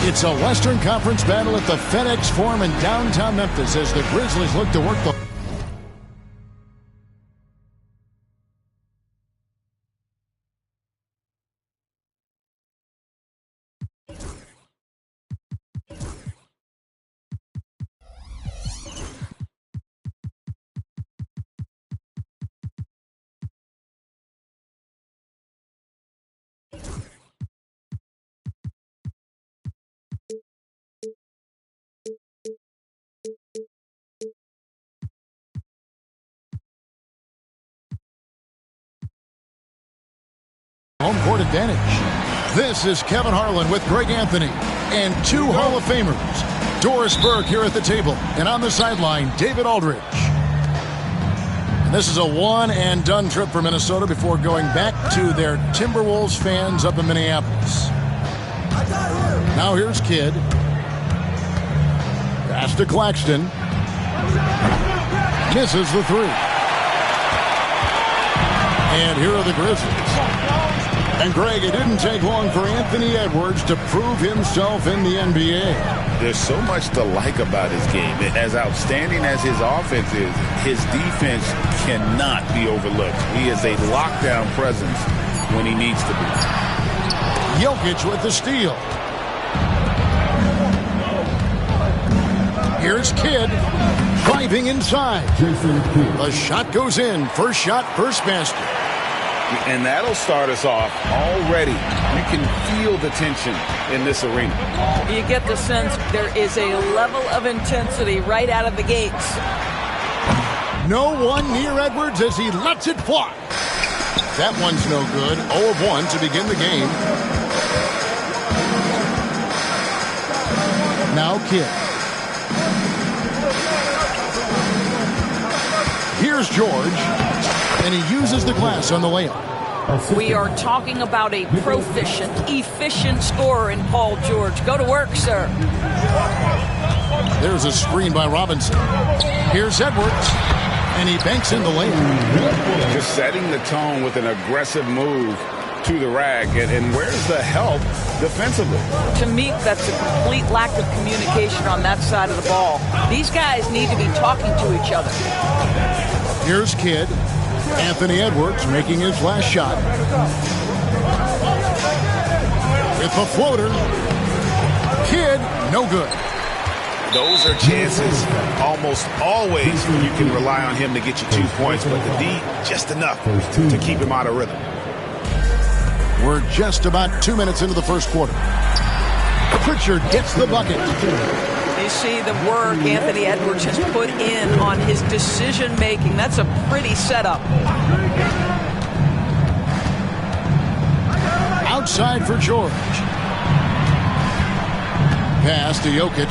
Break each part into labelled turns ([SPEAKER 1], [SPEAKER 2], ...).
[SPEAKER 1] It's a Western Conference battle at the FedEx Forum in downtown Memphis as the Grizzlies look to work the home court advantage. This is Kevin Harlan with Greg Anthony and two Hall of Famers. Doris Burke here at the table, and on the sideline, David Aldridge. And this is a one-and-done trip for Minnesota before going back to their Timberwolves fans up in Minneapolis. Now here's Kidd. Pass to Claxton. Misses the three. And here are the Grizzlies. And Greg, it didn't take long for Anthony Edwards to prove himself in the NBA.
[SPEAKER 2] There's so much to like about his game. As outstanding as his offense is, his defense cannot be overlooked. He is a lockdown presence when he needs to be.
[SPEAKER 1] Jokic with the steal. Here's Kidd driving inside. The shot goes in. First shot, first basket.
[SPEAKER 2] And that'll start us off already. You can feel the tension in this arena.
[SPEAKER 3] You get the sense there is a level of intensity right out of the gates.
[SPEAKER 1] No one near Edwards as he lets it fly. That one's no good. 0 of 1 to begin the game. Now Kidd. Here's George. And he uses the glass on the layup.
[SPEAKER 3] We are talking about a proficient, efficient scorer in Paul George. Go to work, sir.
[SPEAKER 1] There's a screen by Robinson. Here's Edwards. And he banks in the layup.
[SPEAKER 2] Just setting the tone with an aggressive move to the rack. And where's the help defensively?
[SPEAKER 3] To me, that's a complete lack of communication on that side of the ball. These guys need to be talking to each other.
[SPEAKER 1] Here's Kidd. Anthony Edwards making his last shot. With the floater. Kidd, no good.
[SPEAKER 2] Those are chances almost always when you can rely on him to get you 2 points, but the D, just enough to keep him out of rhythm.
[SPEAKER 1] We're just about 2 minutes into the first quarter. Pritchard gets the bucket.
[SPEAKER 3] You see the work Anthony Edwards has put in on his decision-making. That's a pretty setup.
[SPEAKER 1] Outside for George. Pass to Jokic.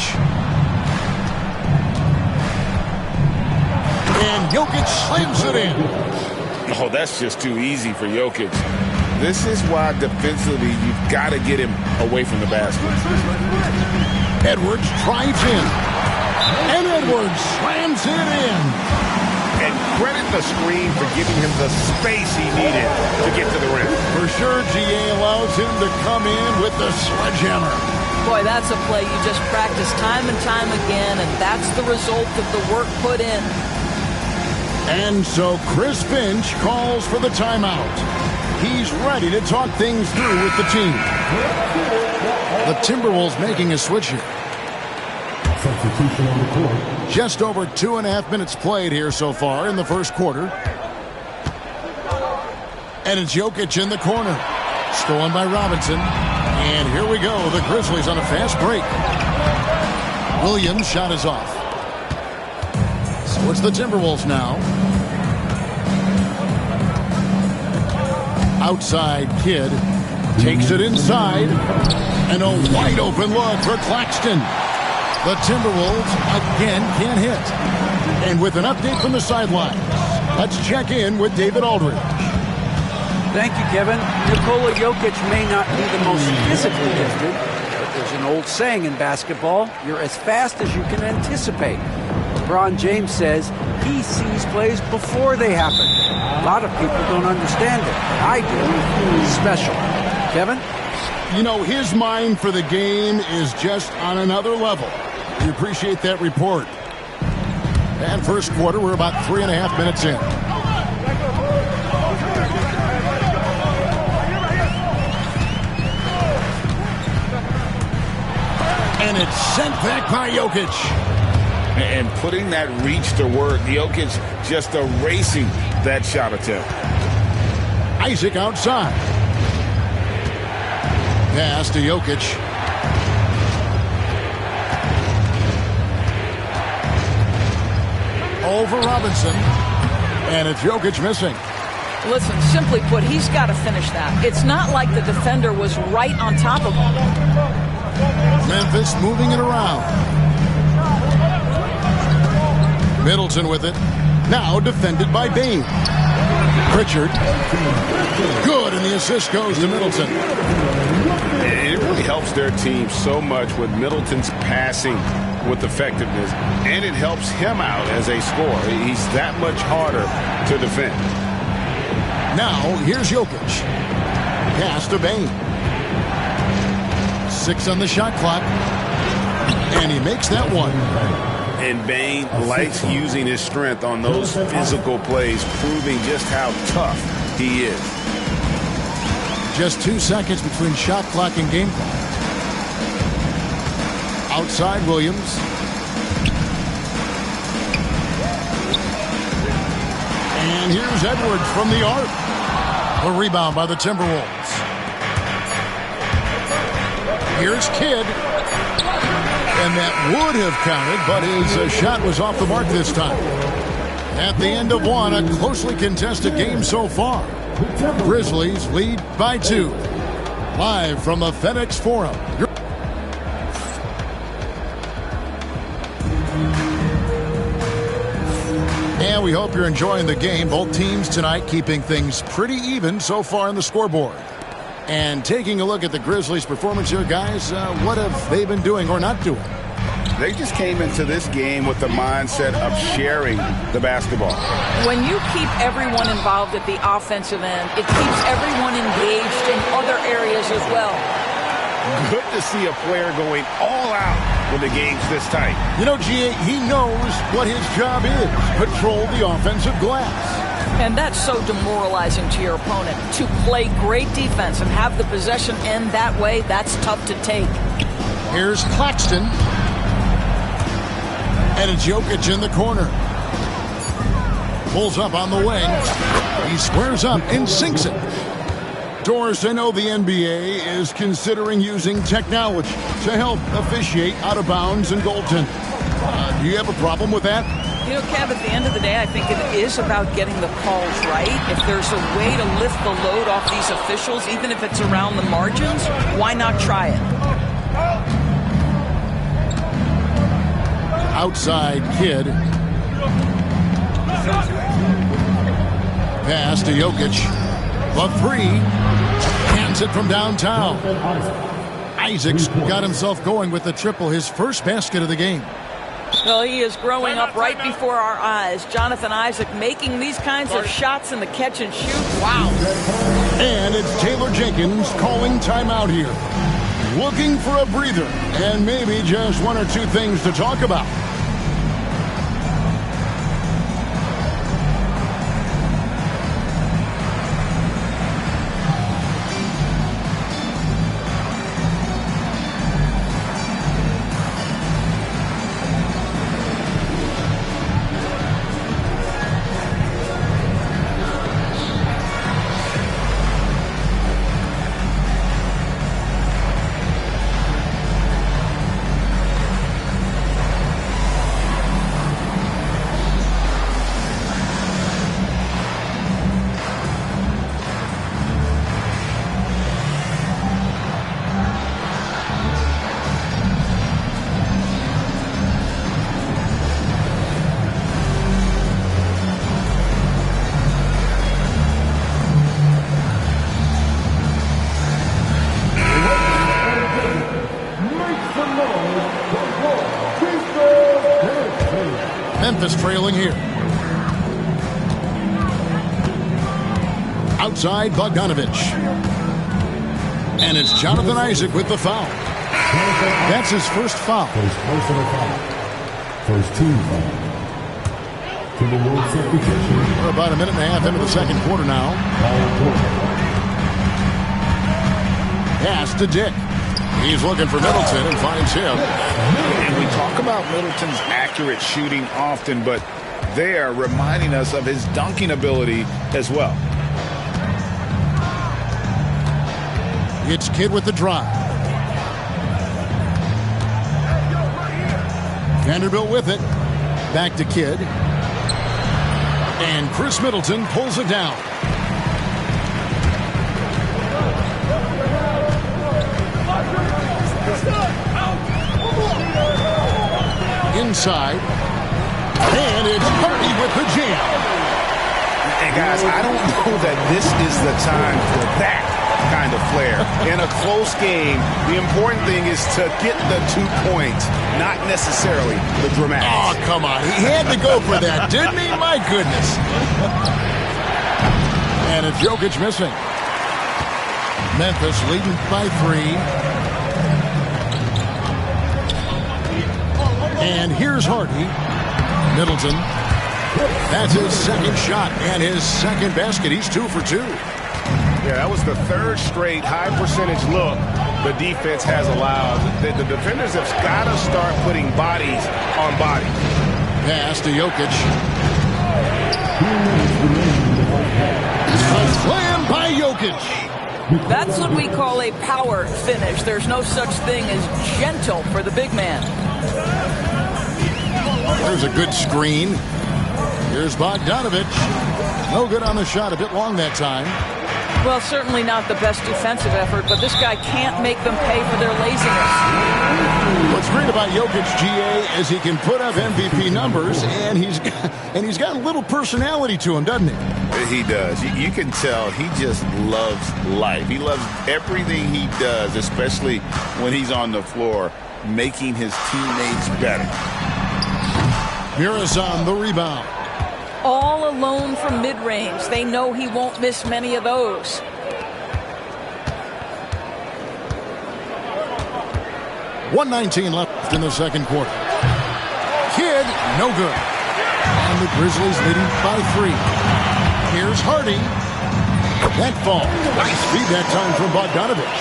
[SPEAKER 1] And Jokic slams it in.
[SPEAKER 2] Oh, that's just too easy for Jokic. This is why defensively you've got to get him away from the basket.
[SPEAKER 1] Edwards drives in. And Edwards slams it in.
[SPEAKER 2] And credit the screen for giving him the space he needed to get to the rim.
[SPEAKER 1] For sure, GA allows him to come in with the sledgehammer.
[SPEAKER 3] Boy, that's a play you just practice time and time again, and that's the result of the work put in.
[SPEAKER 1] And so Chris Finch calls for the timeout. He's ready to talk things through with the team. The Timberwolves making a switch here.
[SPEAKER 4] Substitution on the court.
[SPEAKER 1] Just over 2.5 minutes played here so far in the first quarter. And it's Jokic in the corner. Stolen by Robinson. And here we go. The Grizzlies on a fast break. Williams' shot is off. So it's the Timberwolves now. Outside Kidd. Takes it inside. And a wide open look for Claxton. The Timberwolves again can't hit. And with an update from the sidelines, let's check in with David Aldridge.
[SPEAKER 5] Thank you, Kevin. Nikola Jokic may not be the most physically gifted, but there's an old saying in basketball, you're as fast as you can anticipate. LeBron James says he sees plays before they happen. A lot of people don't understand it. I do. It's special. Kevin?
[SPEAKER 1] You know, his mind for the game is just on another level. We appreciate that report. And first quarter, we're about 3.5 minutes in. And it's sent back by Jokic.
[SPEAKER 2] And putting that reach to work, Jokic just erasing that shot attempt.
[SPEAKER 1] Isaac outside. Pass to Jokic. Over Robinson. And it's Jokic missing.
[SPEAKER 3] Listen, simply put, he's got to finish that. It's not like the defender was right on top of him.
[SPEAKER 1] Memphis moving it around. Middleton with it. Now defended by Bane. Pritchard. Good, and the assist goes to Middleton.
[SPEAKER 6] It really helps their team so much with Middleton's passing with effectiveness, and it helps him out as a scorer. He's that much harder to defend.
[SPEAKER 1] Now, here's Jokic. Pass to Bane. 6 on the shot clock. And he makes that one.
[SPEAKER 6] And Bane likes using his strength on those physical plays, proving just how tough he is.
[SPEAKER 1] Just 2 seconds between shot clock and game clock. Outside Williams. And here's Edwards from the arc. A rebound by the Timberwolves. Here's Kidd. And that would have counted, but his shot was off the mark this time. At the end of one, a closely contested game so far. Grizzlies lead by 2. Live from the FedEx Forum. And we hope you're enjoying the game. Both teams tonight keeping things pretty even so far on the scoreboard. And taking a look at the Grizzlies' performance here, guys, what have they been doing or not doing?
[SPEAKER 6] They just came into this game with the mindset of sharing the basketball.
[SPEAKER 3] When you keep everyone involved at the offensive end, it keeps everyone engaged in other areas as well.
[SPEAKER 6] Good to see a player going all out when the game's this tight.
[SPEAKER 1] You know, G.A., he knows what his job is. Patrol the offensive glass.
[SPEAKER 3] And that's so demoralizing to your opponent. To play great defense and have the possession end that way, that's tough to take.
[SPEAKER 1] Here's Claxton. And it's Jokic in the corner. Pulls up on the wing. He squares up and sinks it. Doris, I know the NBA is considering using technology to help officiate out of bounds and goaltending. Do you have a problem with that?
[SPEAKER 3] You know, Kev, at the end of the day, I think it is about getting the calls right. If there's a way to lift the load off these officials, even if it's around the margins, why not try it?
[SPEAKER 1] Outside Kidd. Pass to Jokic. The 3. Hands it from downtown. Isaac's got himself going with the triple, his first basket of the game.
[SPEAKER 3] Well, he is growing up right before our eyes. Jonathan Isaac making these kinds of shots in the catch and shoot. Wow.
[SPEAKER 1] And it's Taylor Jenkins calling timeout here. Looking for a breather and maybe just 1 or 2 things to talk about. Memphis trailing here. Outside Bogdanovich. And it's Jonathan Isaac with the foul. That's his first foul.
[SPEAKER 4] First personal foul. First team foul. Timberwolves substitution.
[SPEAKER 1] We're about a minute and a half into the second quarter now. Pass to Dick. He's looking for Middleton and finds him.
[SPEAKER 2] And we talk about Middleton's accurate shooting often, but they are reminding us of his dunking ability as well.
[SPEAKER 1] It's Kidd with the drive. Vanderbilt with it. Back to Kidd. And Chris Middleton pulls it down. Inside. And it's Hardy with the jam.
[SPEAKER 2] And guys, I don't know that this is the time for that kind of flair. In a close game, the important thing is to get the 2 points, not necessarily the dramatics.
[SPEAKER 1] Oh, come on. He had to go for that, didn't he? My goodness. And it's Jokic missing. Memphis leading by 3. And here's Hardy. Middleton. That's his second shot and his second basket. He's 2 for 2.
[SPEAKER 6] Yeah, that was the third straight high percentage look the defense has allowed. The defenders have got to start putting bodies on bodies.
[SPEAKER 1] Pass to Jokic. A slam by Jokic.
[SPEAKER 3] That's what we call a power finish. There's no such thing as gentle for the big man.
[SPEAKER 1] There's a good screen. Here's Bogdanovich. No good on the shot. A bit long that time.
[SPEAKER 3] Well, certainly not the best defensive effort, but this guy can't make them pay for their laziness.
[SPEAKER 1] What's great about Jokic, GA, is he can put up MVP numbers, and he's got a little personality to him, doesn't he?
[SPEAKER 2] He does. You can tell he just loves life. He loves everything he does, especially when he's on the floor, making his teammates better.
[SPEAKER 1] Mirazan the rebound.
[SPEAKER 3] All alone from mid-range. They know he won't miss many of those.
[SPEAKER 1] .119 left in the second quarter. Kidd, no good. And the Grizzlies leading by 3. Here's Hardy. That fall. Nice feed that time from Bogdanovich.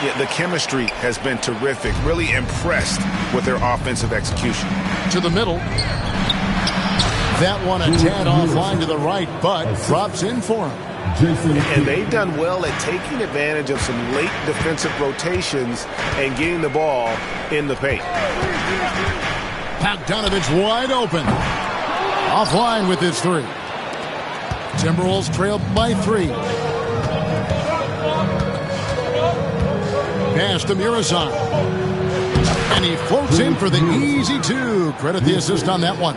[SPEAKER 6] Yeah, the chemistry has been terrific. Really impressed with their offensive execution.
[SPEAKER 1] To the middle. That one a tad offline to the right, but drops in for him.
[SPEAKER 6] And they've done well at taking advantage of some late defensive rotations and getting the ball in the paint.
[SPEAKER 1] Bogdanovich wide open. Offline with his 3. Timberwolves trailed by 3. Pass to Mirazan. And he floats in for the easy 2. Credit the assist on that one.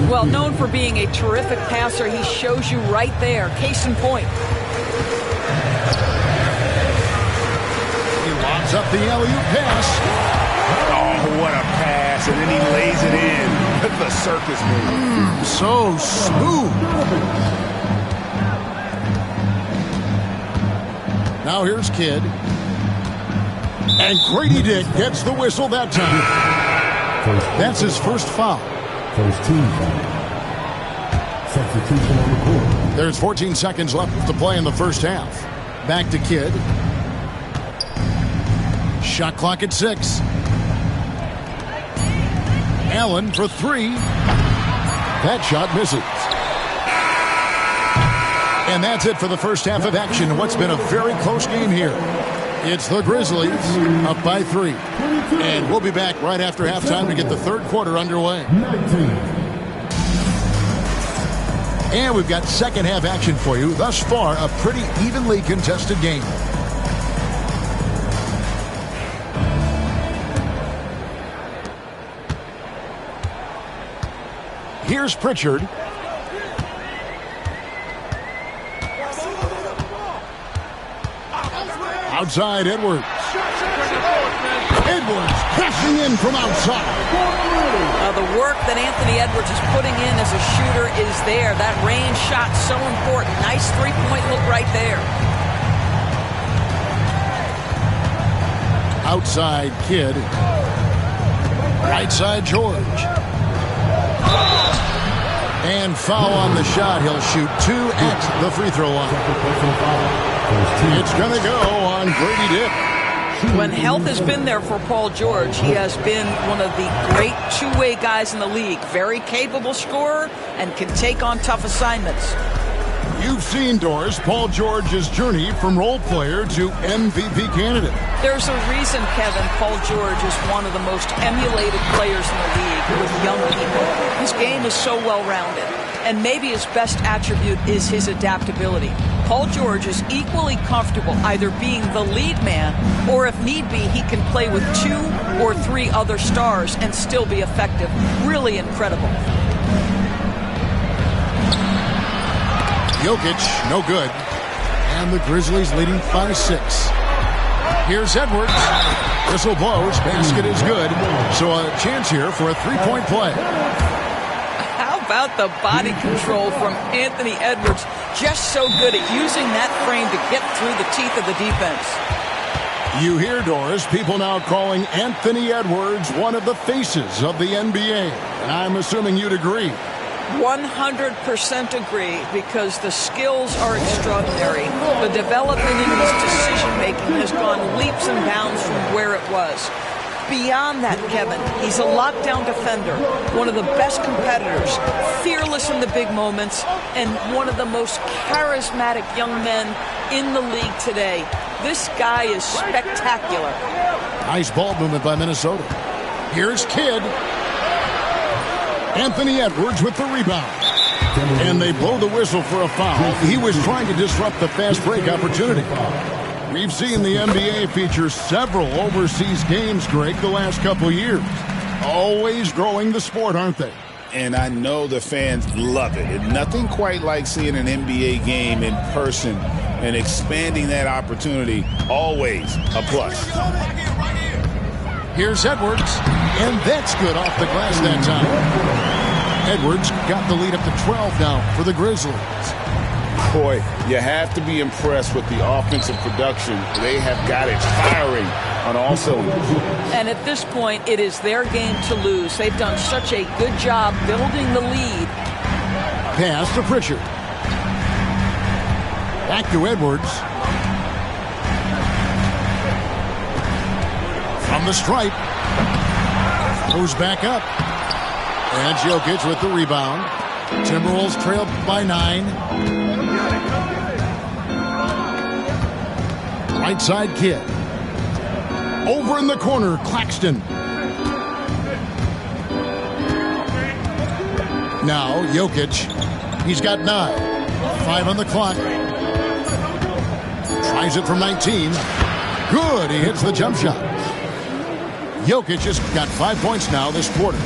[SPEAKER 3] Well, known for being a terrific passer, he shows you right there. Case in point.
[SPEAKER 1] He lobs up the alley-oop pass.
[SPEAKER 6] Oh, what a pass. And then he lays it in with the circus move.
[SPEAKER 1] So smooth. Now here's Kidd. And Grady Dick gets the whistle that time. That's his first foul.
[SPEAKER 4] First team foul. Substitution on the court.
[SPEAKER 1] There's 14 seconds left to play in the first half. Back to Kidd. Shot clock at 6. Allen for 3. That shot misses. And that's it for the first half of action. What's been a very close game here. It's the Grizzlies up by 3. And we'll be back right after halftime to get the third quarter underway.
[SPEAKER 4] 19.
[SPEAKER 1] And we've got second half action for you. Thus far, a pretty evenly contested game. Here's Pritchard. Outside Edwards. Edwards crashing in from outside.
[SPEAKER 3] The work that Anthony Edwards is putting in as a shooter is there. That range shot so important. Nice three-point look right there.
[SPEAKER 1] Outside Kidd. Right side George. And foul on the shot. He'll shoot 2 at the free throw line. It's going to go on Grady Dick.
[SPEAKER 3] When health has been there for Paul George, he has been one of the great two-way guys in the league. Very capable scorer and can take on tough assignments.
[SPEAKER 1] You've seen, Doris, Paul George's journey from role player to MVP candidate.
[SPEAKER 3] There's a reason, Kevin, Paul George is one of the most emulated players in the league with young people. His game is so well-rounded, and maybe his best attribute is his adaptability. Paul George is equally comfortable either being the lead man or, if need be, he can play with 2 or 3 other stars and still be effective. Really incredible.
[SPEAKER 1] Jokic, no good. And the Grizzlies leading by 6. Here's Edwards. Whistle blows. Basket is good. So a chance here for a three-point play.
[SPEAKER 3] How about the body control from Anthony Edwards? Just so good at using that frame to get through the teeth of the defense.
[SPEAKER 1] You hear, Doris, people now calling Anthony Edwards one of the faces of the NBA. And I'm assuming you'd agree.
[SPEAKER 3] 100% agree, because the skills are extraordinary. The development in his decision-making has gone leaps and bounds from where it was. Beyond that, Kevin, he's a lockdown defender, one of the best competitors, fearless in the big moments, and one of the most charismatic young men in the league today. This guy is spectacular.
[SPEAKER 1] Nice ball movement by Minnesota. Here's Kidd. Anthony Edwards with the rebound. And they blow the whistle for a foul. He was trying to disrupt the fast break opportunity. We've seen the NBA feature several overseas games, Greg, the last couple years. Always growing the sport, aren't they?
[SPEAKER 2] And I know the fans love it. And nothing quite like seeing an NBA game in person and expanding that opportunity. Always a plus.
[SPEAKER 1] Here's Edwards, and that's good off the glass that time. Edwards got the lead up to 12 now for the Grizzlies.
[SPEAKER 2] Boy, you have to be impressed with the offensive production. They have got it firing on all cylinders.
[SPEAKER 3] And at this point, it is their game to lose. They've done such a good job building the lead.
[SPEAKER 1] Pass to Pritchard. Back to Edwards. From the stripe. Goes back up. And Jokic with the rebound. Timberwolves trailed by 9. Right side Kidd. Over in the corner, Claxton. Now Jokic. He's got 9. 5 on the clock. Tries it from 19. Good. He hits the jump shot. Jokic has got 5 points now this quarter.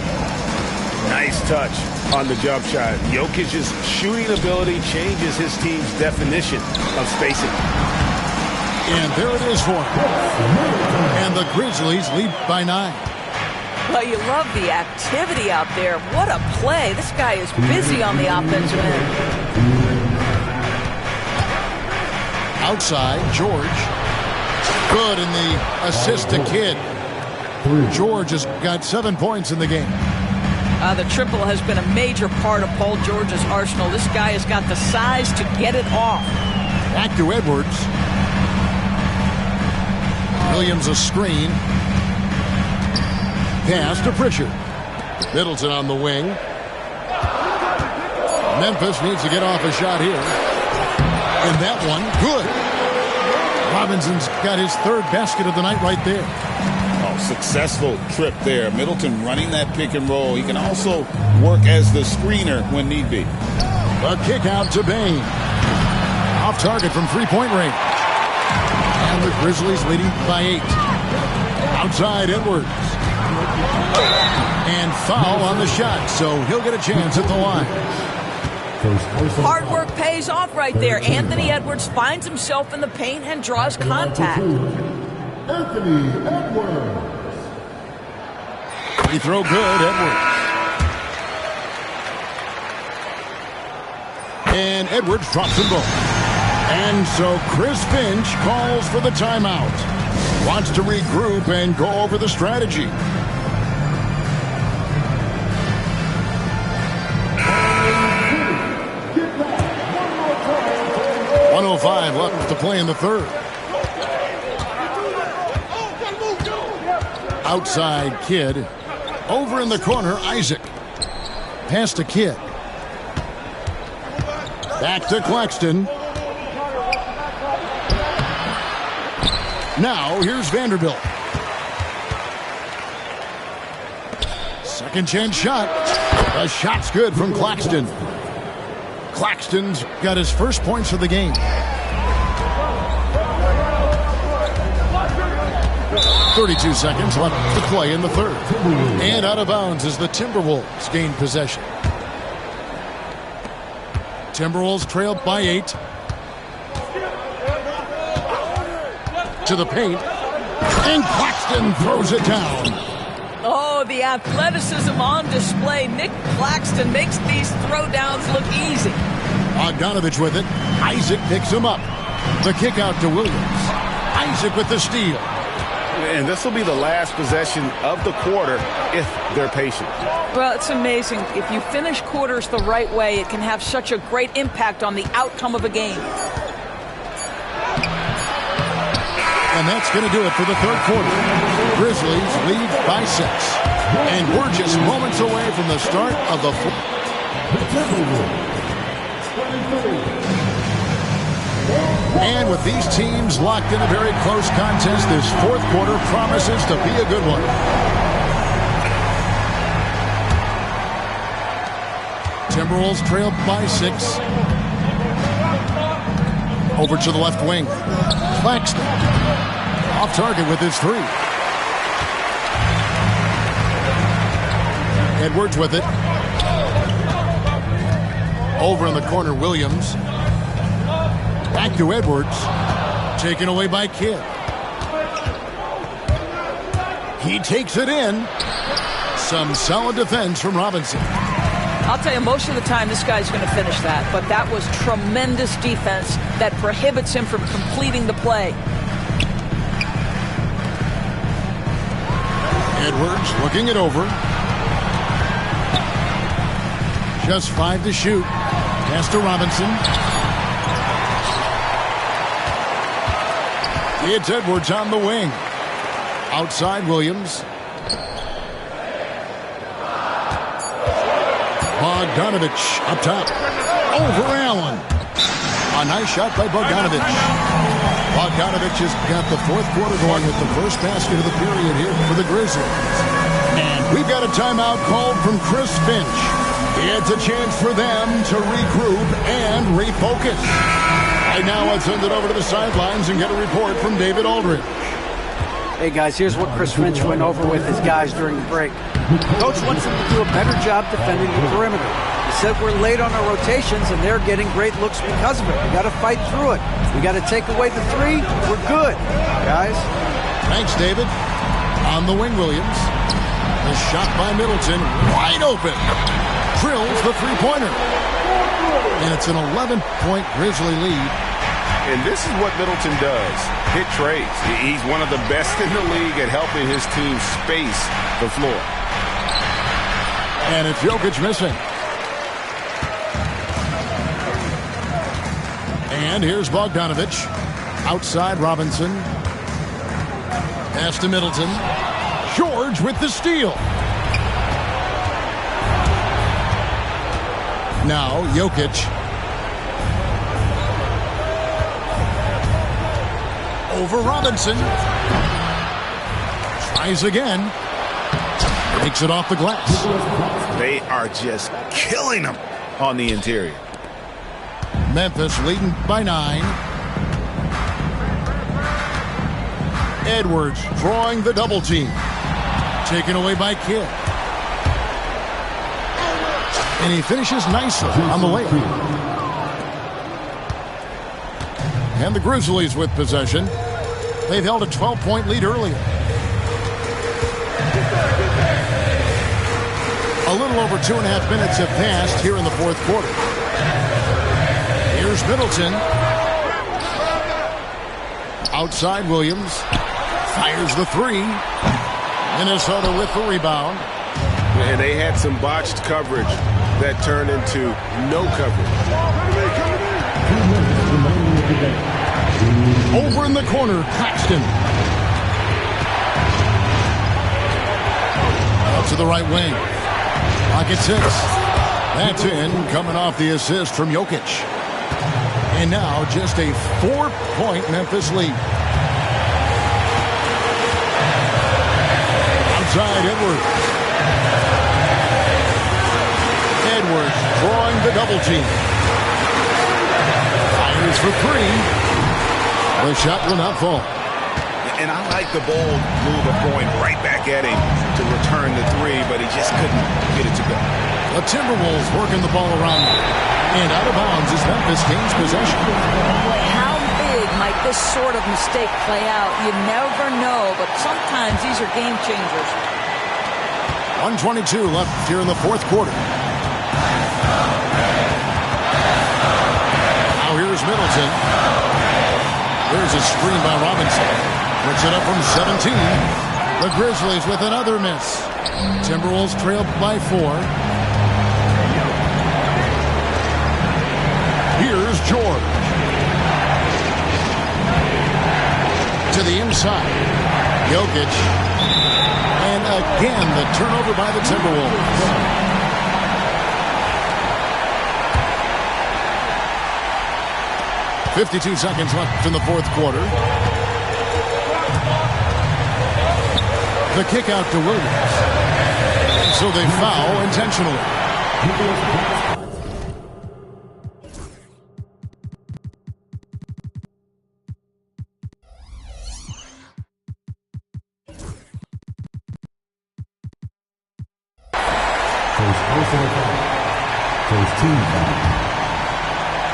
[SPEAKER 2] Nice touch on the jump shot. Jokic's shooting ability changes his team's definition of spacing.
[SPEAKER 1] And there it is for him. And the Grizzlies lead by 9.
[SPEAKER 3] Well, you love the activity out there. What a play. This guy is busy on the offensive end.
[SPEAKER 1] Outside, George. Good in the assist to Kidd. George has got 7 points in the game.
[SPEAKER 3] The triple has been a major part of Paul George's arsenal. This guy has got the size to get it off.
[SPEAKER 1] Back to Edwards. Williams a screen. Pass to Pritchard. Middleton on the wing. Memphis needs to get off a shot here. And that one, good. Robinson's got his 3rd basket of the night right there.
[SPEAKER 2] Successful trip there. Middleton running that pick and roll. He can also work as the screener when need be.
[SPEAKER 1] A kick out to Bane. Off target from three-point range. And the Grizzlies leading by 8. Outside Edwards. And foul on the shot, so he'll get a chance at the line.
[SPEAKER 3] Hard work pays off right there. Anthony Edwards finds himself in the paint and draws contact.
[SPEAKER 4] Anthony Edwards.
[SPEAKER 1] Free throw good, Edwards. And Edwards drops them both. And so Chris Finch calls for the timeout. Wants to regroup and go over the strategy. 1:05 left to play in the third. Outside Kidd. Over in the corner, Isaac. Pass to Kidd. Back to Claxton. Now, here's Vanderbilt. Second chance shot. The shot's good from Claxton. Claxton's got his first points of the game. 32 seconds left to play in the third. And out of bounds as the Timberwolves gain possession. Timberwolves trail by 8. To the paint. And Claxton throws it down.
[SPEAKER 3] Oh, the athleticism on display. Nick Claxton makes these throwdowns look easy.
[SPEAKER 1] Bogdanovich with it. Isaac picks him up. The kick out to Williams. Isaac with the steal.
[SPEAKER 2] And this will be the last possession of the quarter if they're patient.
[SPEAKER 3] Well, it's amazing. If you finish quarters the right way, it can have such a great impact on the outcome of a game.
[SPEAKER 1] And that's going to do it for the third quarter. Grizzlies lead by 6. And we're just moments away from the start of the fourth. And with these teams locked in a very close contest, this fourth quarter promises to be a good one. Timberwolves trail by 6. Over to the left wing. Claxton. Off target with his 3. Edwards with it. Over in the corner, Williams. Back to Edwards. Taken away by Kidd. He takes it in. Some solid defense from Robinson.
[SPEAKER 3] I'll tell you, most of the time this guy's going to finish that, but that was tremendous defense that prohibits him from completing the play.
[SPEAKER 1] Edwards looking it over. Just 5 to shoot. Pass to Robinson. It's Edwards on the wing. Outside Williams. Bogdanovich up top. Over Allen. A nice shot by Bogdanovich. Bogdanovich has got the fourth quarter going with the first basket of the period here for the Grizzlies. And we've got a timeout called from Chris Finch. It's a chance for them to regroup and refocus. Right now, let's send it over to the sidelines and get a report from David Aldridge.
[SPEAKER 5] Hey, guys, here's what Chris Finch went over with his guys during the break. Coach wants them to do a better job defending the perimeter. He said we're late on our rotations, and they're getting great looks because of it. We got to fight through it. We got to take away the 3. We're good, guys.
[SPEAKER 1] Thanks, David. On the wing, Williams. The shot by Middleton. Wide open. Drills the three-pointer. And it's an 11-point Grizzly lead.
[SPEAKER 6] And this is what Middleton does. Hit trades. He's one of the best in the league at helping his team space the floor.
[SPEAKER 1] And it's Jokic missing. And here's Bogdanovich. Outside Robinson. Pass to Middleton. George with the steal. Now Jokic. Over Robinson. Tries again. Takes it off the glass.
[SPEAKER 2] They are just killing them on the interior.
[SPEAKER 1] Memphis leading by 9. Edwards drawing the double team. Taken away by Kidd. And he finishes nicely on the layup. And the Grizzlies with possession. They've held a 12-point lead earlier. A little over 2.5 minutes have passed here in the fourth quarter. Here's Middleton. Outside Williams. Fires the three. Minnesota with the rebound.
[SPEAKER 6] And they had some botched coverage that turned into no coverage.
[SPEAKER 1] Over in the corner, Claxton. Out to the right wing. Pocket 6. That's in, coming off the assist from Jokic. And now just a 4-point Memphis lead. Outside Edwards. Edwards drawing the double team. Fires for three. The shot will not fall.
[SPEAKER 2] And I like the bold move of going right back at him to return the three, but he just couldn't get it to go.
[SPEAKER 1] The Timberwolves working the ball around. And out of bounds as Memphis gains possession.
[SPEAKER 3] How big might this sort of mistake play out? You never know, but sometimes these are game changers.
[SPEAKER 1] 1:22 left here in the fourth quarter. Now here's Middleton. There's a screen by Robinson. Puts it up from 17. The Grizzlies with another miss. Timberwolves trailed by 4. Here's George. To the inside. Jokic. And again, the turnover by the Timberwolves. .52 seconds left in the fourth quarter. The kick out to Williams. And so they foul intentionally.
[SPEAKER 4] First team foul.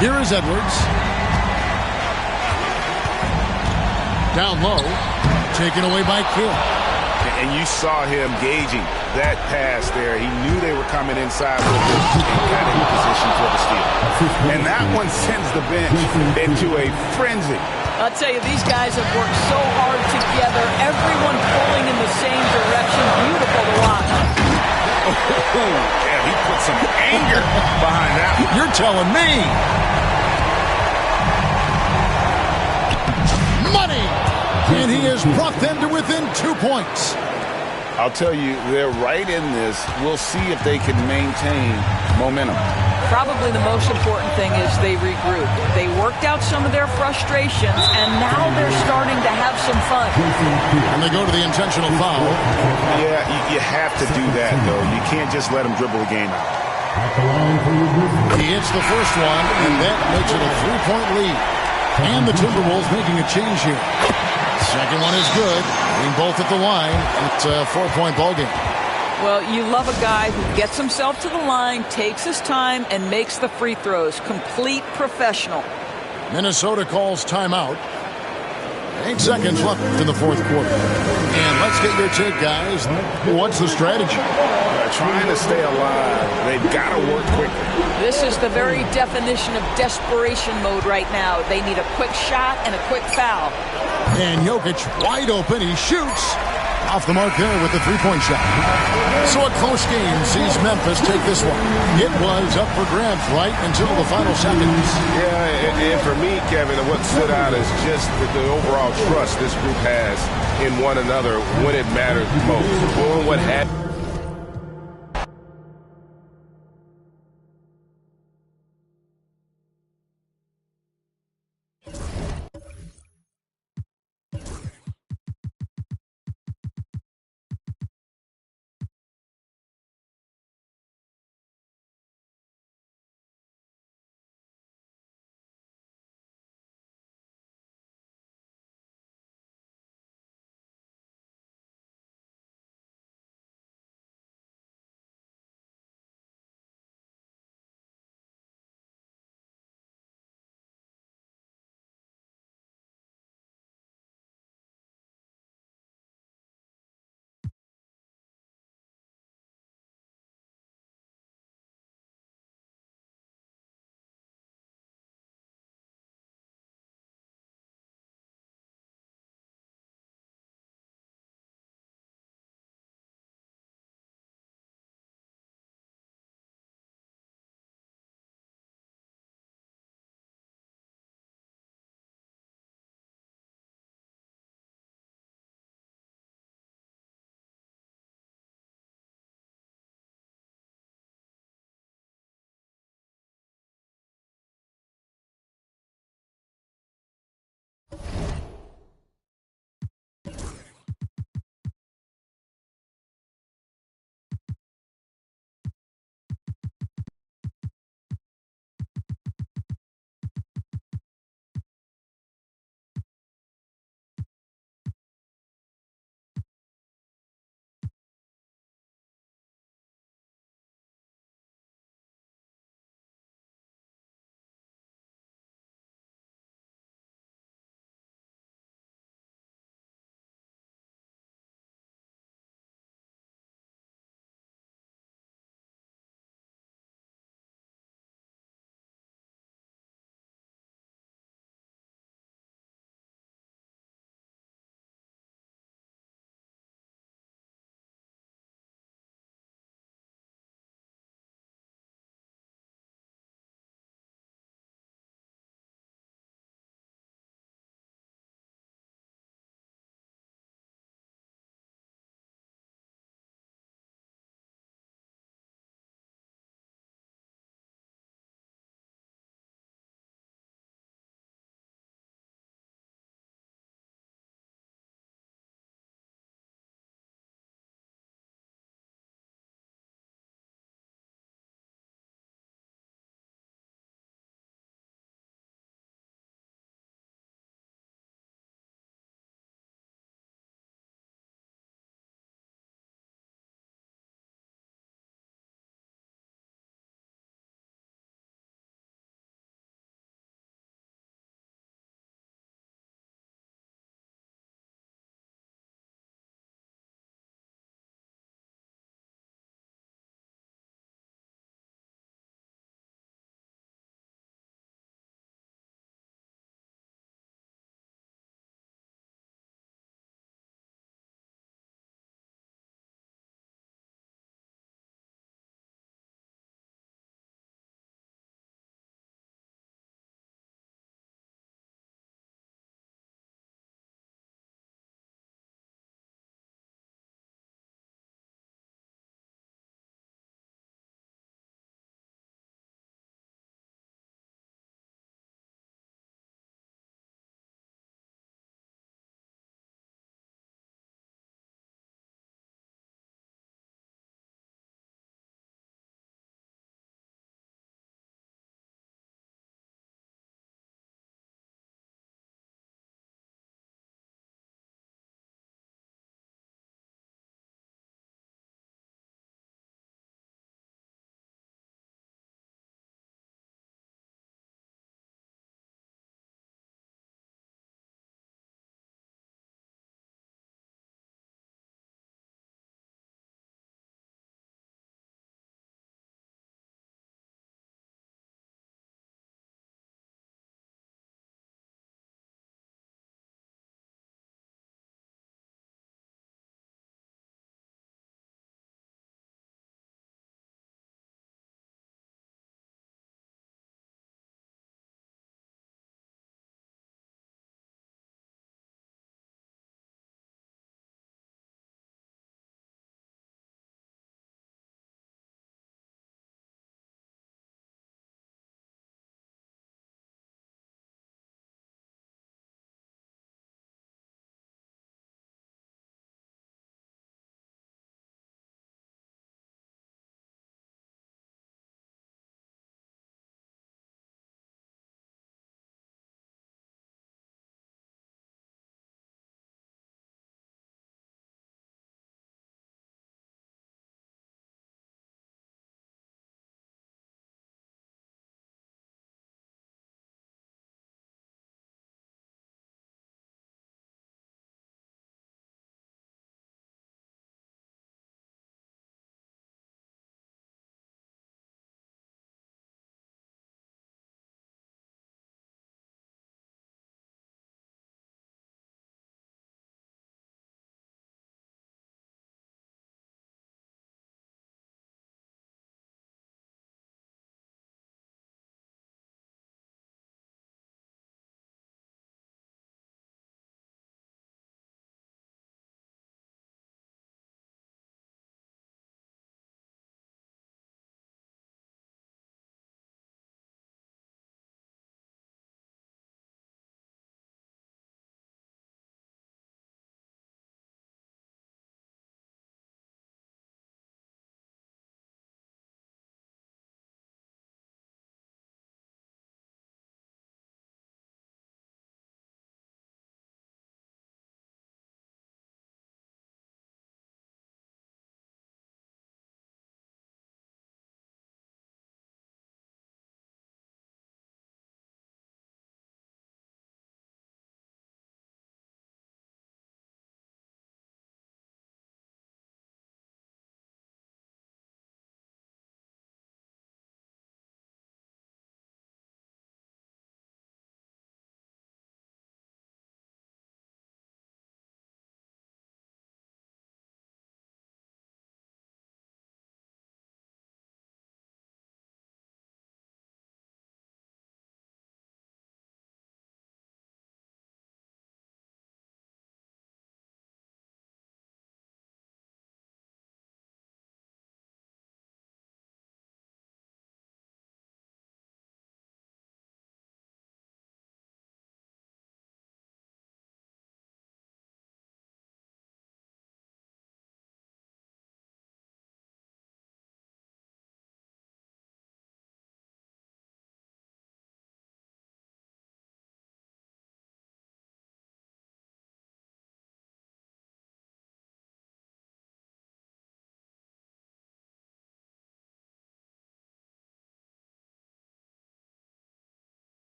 [SPEAKER 1] Here is Edwards. Down low. Taken away by Kidd.
[SPEAKER 2] And you saw him gauging that pass there. He knew they were coming inside with it and got in position for the steal. And that one sends the bench into a frenzy.
[SPEAKER 3] I'll tell you, these guys have worked so hard together. Everyone pulling in the same direction. Beautiful to watch.
[SPEAKER 2] Yeah, he put some anger behind that one.
[SPEAKER 1] You're telling me. Money! And he has brought them to within 2 points.
[SPEAKER 6] I'll tell you, they're right in this. We'll see if they can maintain momentum.
[SPEAKER 3] Probably the most important thing is they regrouped. They worked out some of their frustrations, and now they're starting to have some fun.
[SPEAKER 1] And they go to the intentional foul.
[SPEAKER 2] Yeah, you have to do that, though. You can't just let him dribble the game out.
[SPEAKER 1] He hits the first one, and that makes it a 3-point lead. And the Timberwolves making a change here. Second one is good. Being both at the line. It's a 4-point ball game.
[SPEAKER 3] Well, you love a guy who gets himself to the line, takes his time, and makes the free throws. Complete professional.
[SPEAKER 1] Minnesota calls timeout. 8 seconds left in the fourth quarter. And let's get your take, guys. What's the strategy?
[SPEAKER 2] Trying to stay alive. They've got to work quickly.
[SPEAKER 3] This is the very definition of desperation mode right now. They need a quick shot and a quick foul.
[SPEAKER 1] And Jokic wide open. He shoots. Off the mark there with the 3-point shot. So a close game sees Memphis take this one. It was up for grabs right until the final seconds.
[SPEAKER 6] Yeah, and for me, Kevin, what stood out is just the overall trust this group has in one another when it matters most. Doing what happened.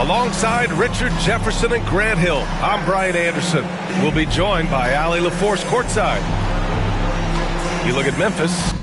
[SPEAKER 7] Alongside Richard Jefferson and Grant Hill, I'm Brian Anderson. We'll be joined by Allie LaForce courtside. You look at Memphis.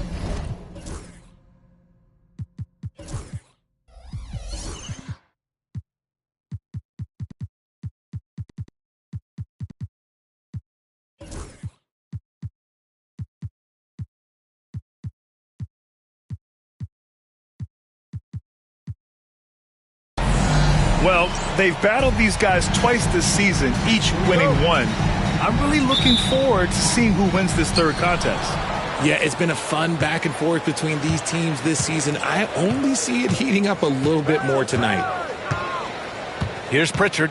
[SPEAKER 8] Well, they've battled these guys twice this season, each winning one. I'm really looking forward to seeing who wins this third contest.
[SPEAKER 9] Yeah, it's been a fun back and forth between these teams this season. I only see it heating up a little bit more tonight.
[SPEAKER 7] Here's Pritchard.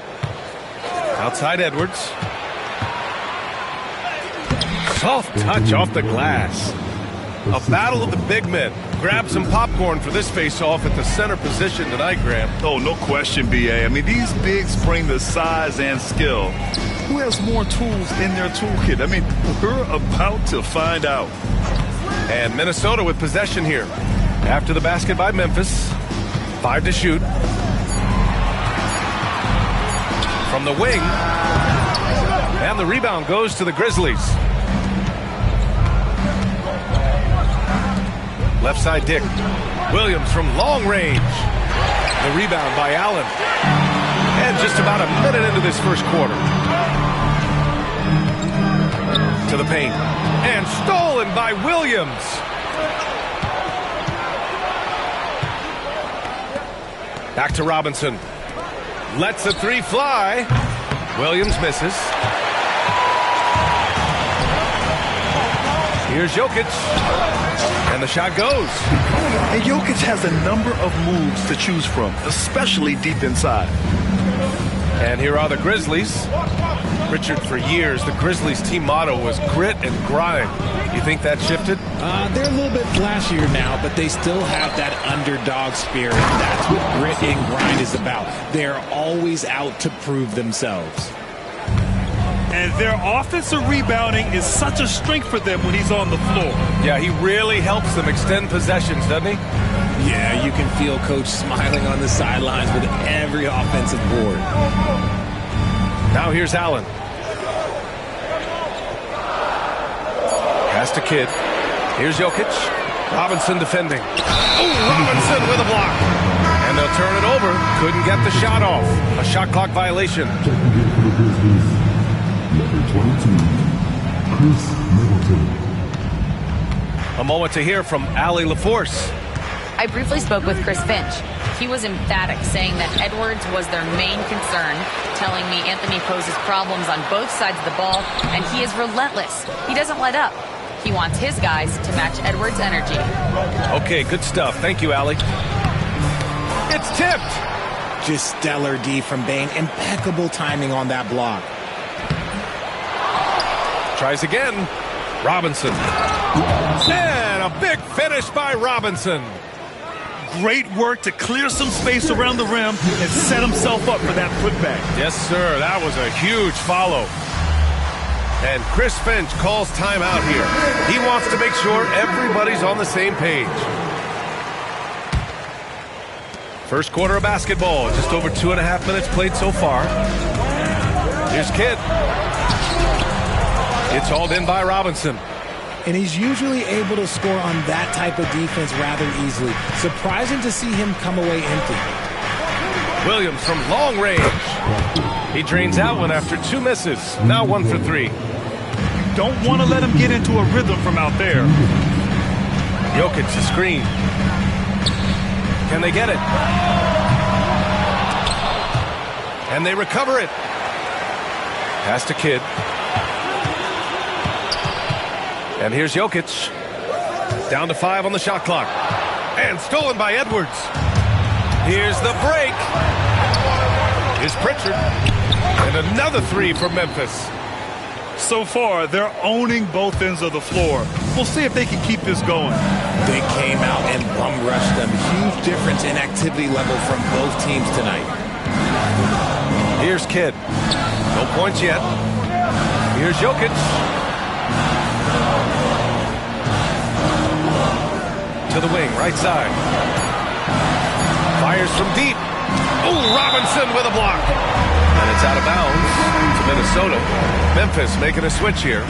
[SPEAKER 7] Outside Edwards. Soft touch off the glass. A battle of the big men. Grab some popcorn for this face-off at the center position tonight, Graham.
[SPEAKER 8] Oh, no question, B.A. I mean, these bigs bring the size and skill. Who has more tools in their toolkit? I mean, we're about to find out.
[SPEAKER 7] And Minnesota with possession here. After the basket by Memphis. 5 to shoot. From the wing. And the rebound goes to the Grizzlies. Left side Dick. Williams from long range. The rebound by Allen. And just about a minute into this first quarter. To the paint. And stolen by Williams. Back to Robinson. Lets the three fly. Williams misses. Here's Jokic. And the shot goes.
[SPEAKER 8] And Jokic has a number of moves to choose from, especially deep inside.
[SPEAKER 7] And here are the Grizzlies. Richard, for years, the Grizzlies team motto was grit and grind. You think that shifted?
[SPEAKER 9] They're a little bit flashier now, but they still have that underdog spirit. That's what grit and grind is about. They're always out to prove themselves.
[SPEAKER 8] And their offensive rebounding is such a strength for them when he's on the floor.
[SPEAKER 7] Yeah, he really helps them extend possessions, doesn't he?
[SPEAKER 9] Yeah, you can feel Coach smiling on the sidelines with every offensive board.
[SPEAKER 7] Now here's Allen. Pass to Kidd. Here's Jokic. Robinson defending. Oh, Robinson with a block. And they'll turn it over. Couldn't get the shot off. A shot clock violation.
[SPEAKER 4] Number 22, Chris Middleton.
[SPEAKER 7] A moment to hear from Allie LaForce.
[SPEAKER 10] I briefly spoke with Chris Finch. He was emphatic, saying that Edwards was their main concern, telling me Anthony poses problems on both sides of the ball, and he is relentless. He doesn't let up. He wants his guys to match Edwards' energy.
[SPEAKER 7] Okay, good stuff. Thank you, Allie. It's tipped.
[SPEAKER 9] Just stellar D from Bane. Impeccable timing on that block.
[SPEAKER 7] Tries again. Robinson. And a big finish by Robinson.
[SPEAKER 8] Great work to clear some space around the rim and set himself up for that putback.
[SPEAKER 7] Yes, sir. That was a huge follow. And Chris Finch calls timeout here. He wants to make sure everybody's on the same page. First quarter of basketball. Just over 2.5 minutes played so far. Here's Kidd. It's hauled in by Robinson.
[SPEAKER 9] And he's usually able to score on that type of defense rather easily. Surprising to see him come away empty.
[SPEAKER 7] Williams from long range. He drains out one after 2 misses. Now 1 for 3.
[SPEAKER 8] You don't want to let him get into a rhythm from out there.
[SPEAKER 7] Jokic the screen. Can they get it? And they recover it. Pass to Kidd. And here's Jokic. Down to 5 on the shot clock. And stolen by Edwards. Here's the break. Here's Pritchard. And another 3 for Memphis.
[SPEAKER 8] So far, they're owning both ends of the floor. We'll see if they can keep this going.
[SPEAKER 9] They came out and bum rushed them. Huge difference in activity level from both teams tonight.
[SPEAKER 7] Here's Kidd. No points yet. Here's Jokic. To the wing, right side. Fires from deep. Oh, Robinson with a block. And it's out of bounds to Minnesota. Memphis making a switch here.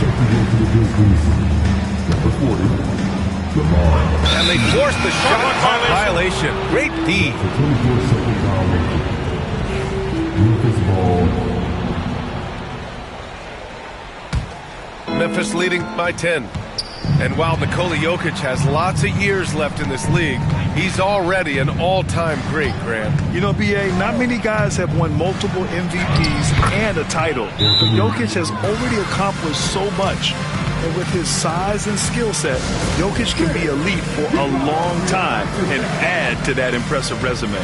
[SPEAKER 7] And they forced the shot clock violation. Great D. Memphis leading by 10. And while Nikola Jokic has lots of years left in this league, he's already an all-time great, Grant.
[SPEAKER 8] You know, B.A., not many guys have won multiple MVPs and a title. Jokic has already accomplished so much. And with his size and skill set, Jokic can be elite for a long time and add to that impressive resume.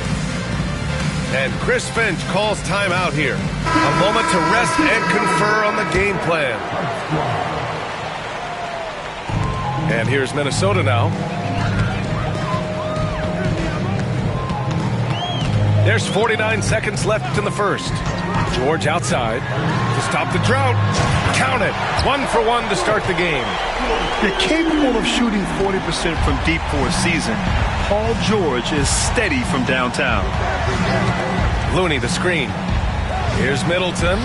[SPEAKER 7] And Chris Finch calls timeout here. A moment to rest and confer on the game plan. And here's Minnesota now. There's 49 seconds left in the first. George outside to stop the drought. Count it. 1 for 1 to start the game.
[SPEAKER 8] You're capable of shooting 40% from deep for a season. Paul George is steady from downtown.
[SPEAKER 7] Looney the screen. Here's Middleton.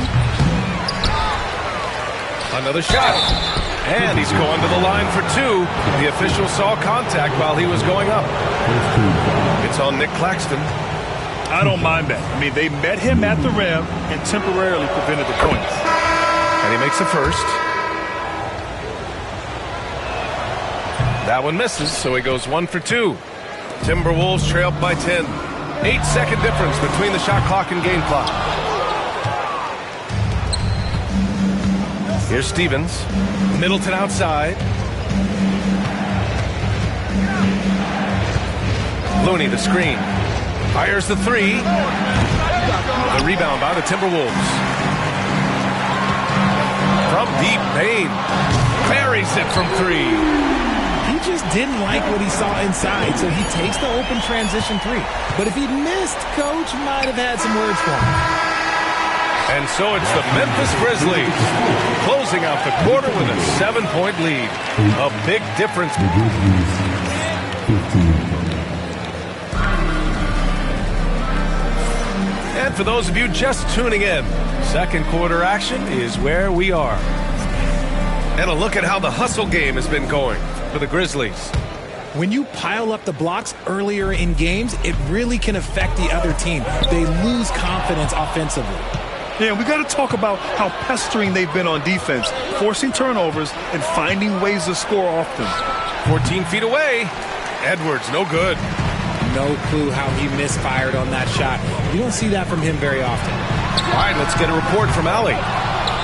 [SPEAKER 7] Another shot. And he's going to the line for 2. The official saw contact while he was going up. It's on Nick Claxton.
[SPEAKER 8] I don't mind that. I mean, they met him at the rim and temporarily prevented the points.
[SPEAKER 7] And he makes a first. That one misses, so he goes 1 for 2. Timberwolves trail by 10. 8-second difference between the shot clock and game clock. Here's Stevens. Middleton outside. Looney the screen. Fires the 3. The rebound by the Timberwolves. From deep, Bane buries it from 3.
[SPEAKER 9] He just didn't like what he saw inside, so he takes the open transition 3. But if he missed, Coach might have had some words for him.
[SPEAKER 7] And so it's the Memphis Grizzlies closing out the quarter with a 7-point lead. A big difference. And for those of you just tuning in, second quarter action is where we are. And a look at how the hustle game has been going for the Grizzlies.
[SPEAKER 9] When you pile up the blocks earlier in games, it really can affect the other team. They lose confidence offensively.
[SPEAKER 8] Yeah, we got to talk about how pestering they've been on defense, forcing turnovers and finding ways to score often.
[SPEAKER 7] 14 feet away. Edwards, no good.
[SPEAKER 9] No clue how he misfired on that shot. You don't see that from him very often.
[SPEAKER 7] All right, let's get a report from Allie.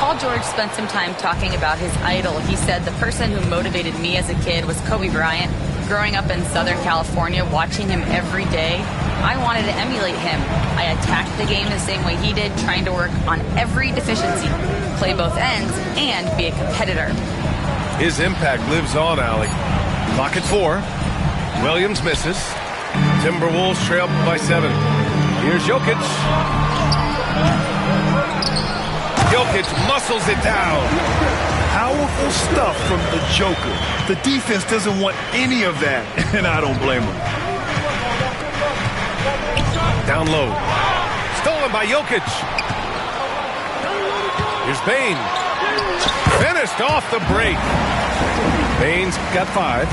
[SPEAKER 10] Paul George spent some time talking about his idol. He said, the person who motivated me as a kid was Kobe Bryant. Growing up in Southern California, watching him every day, I wanted to emulate him. I attacked the game the same way he did, trying to work on every deficiency, play both ends, and be a competitor.
[SPEAKER 7] His impact lives on, Allie. Clock at 4. Williams misses. Timberwolves trail by 7. Here's Jokic. Jokic muscles it down.
[SPEAKER 8] Powerful stuff from the Joker. The defense doesn't want any of that, and I don't blame them.
[SPEAKER 7] Down low. Stolen by Jokic. Here's Bane. Finished off the break. Bane's got 5.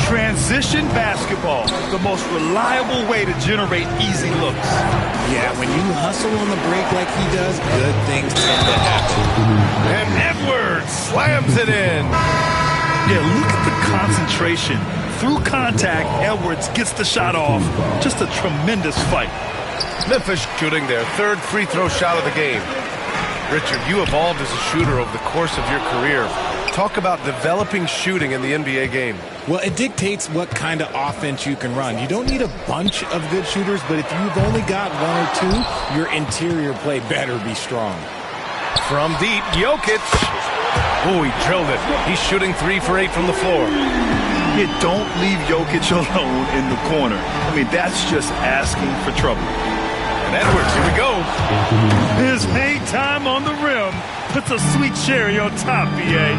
[SPEAKER 8] Transition basketball, the most reliable way to generate easy looks.
[SPEAKER 9] Yeah, when you hustle on the break like he does, good things tend to happen.
[SPEAKER 7] And Edwards slams it in.
[SPEAKER 8] Yeah, look at the concentration. Through contact, Edwards gets the shot off. Just a tremendous fight.
[SPEAKER 7] Memphis shooting their 3rd free throw shot of the game. Richard, you evolved as a shooter over the course of your career. Talk about developing shooting in the NBA game.
[SPEAKER 9] Well, it dictates what kind of offense you can run. You don't need a bunch of good shooters, but if you've only got 1 or 2, your interior play better be strong.
[SPEAKER 7] From deep, Jokic. Oh, he drilled it. He's shooting 3 for 8 from the floor.
[SPEAKER 8] You don't leave Jokic alone in the corner. I mean, that's just asking for trouble.
[SPEAKER 7] And Edwards, here we go.
[SPEAKER 8] His hang time on the rim puts a sweet cherry on top, B.A.